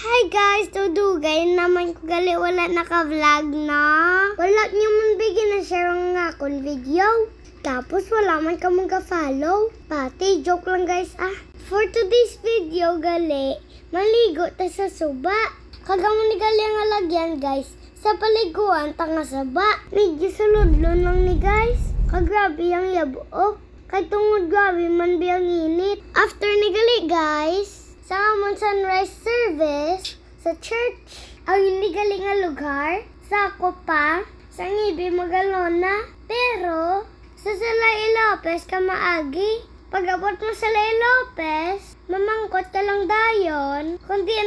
Hi guys, tudugay naman ko gali wala naka-vlog na. Wala niyo man bigyan na share nga akong video. Tapos wala man ka mag-follow. Pati joke lang guys For today's video gali, maligo ta sa suba. Kagamo ni gali ang alagyan guys. Sa paliguan ta nga saba. Medyo suludlon lang ni guys. Kagrabe ang yabuok. Kay tungod grabe man biyang init. After ni gali guys, sa amon sunrise service sa church, ang inigaling nga lugar, sa ako pa, sa ngibi magalona, pero sa Salay Lopez ka maagi. Pag abot mo sa Salay Lopez, mamangkot ka lang dayon, kundi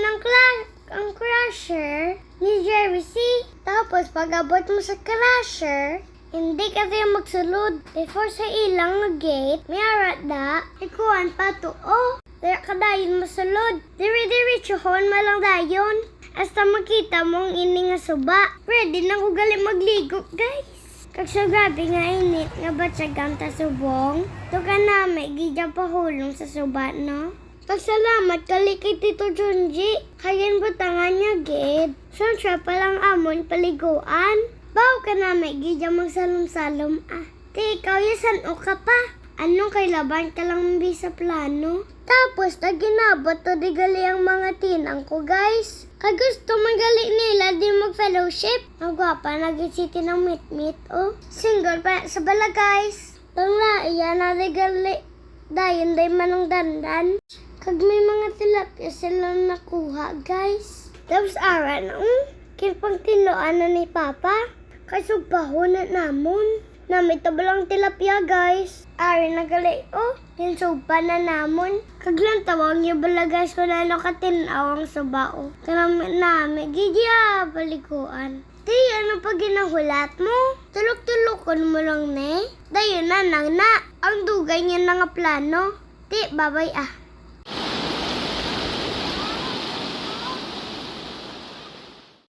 ang crusher ni Jerry C. Tapos pag abot mo sa crusher, hindi ka tayo magsulod. Before sa ilang nga gate, may arada, ikuan pa to, Dira ka dayon masulod. Diri-diretsuhon malang dayon. Hasta makita mong ini nga suba. Ready na ko gali magligo, guys. Kag sa grabe nga init nga batsagang ta subong. To ka nami, gidya pahulong sa suba, no? Pagsalamat kali kay Tito Junji. Kayan butangan niya, gid. Siya palang amon paliguan. Baw ka nami, gidya magsalom-salom, Ti, ikaw yasan o ka pa. Anong kailaban ka lang sa plano? Tapos, naginabot to di gali ang mga tinang ko, guys. Kag gusto man gali nila di mag-fellowship. Ang gwapa, nag-isiti ng meet-meet, Single pa sa bala, guys. Tangla, iyan na di gali. Dayon, day manong dandan. Kag may mga tilapia sila nakuha, guys. Tapos, ara na, Kipang tinuan na ni Papa. Kasugpahon na namon. Namit tabalang tilapia, guys. Ari na gali, yung sopa na namon. Kaglang tawag niyo bala, guys, kung ano katinaw ang subao. Kanamit namin, gidya, balikuan. Ti, ano pa ginahulat mo? Tulok-tulokon mo lang, ne? Dayon na, nang na. Ang dugay niya na nga plano. Ti, babay,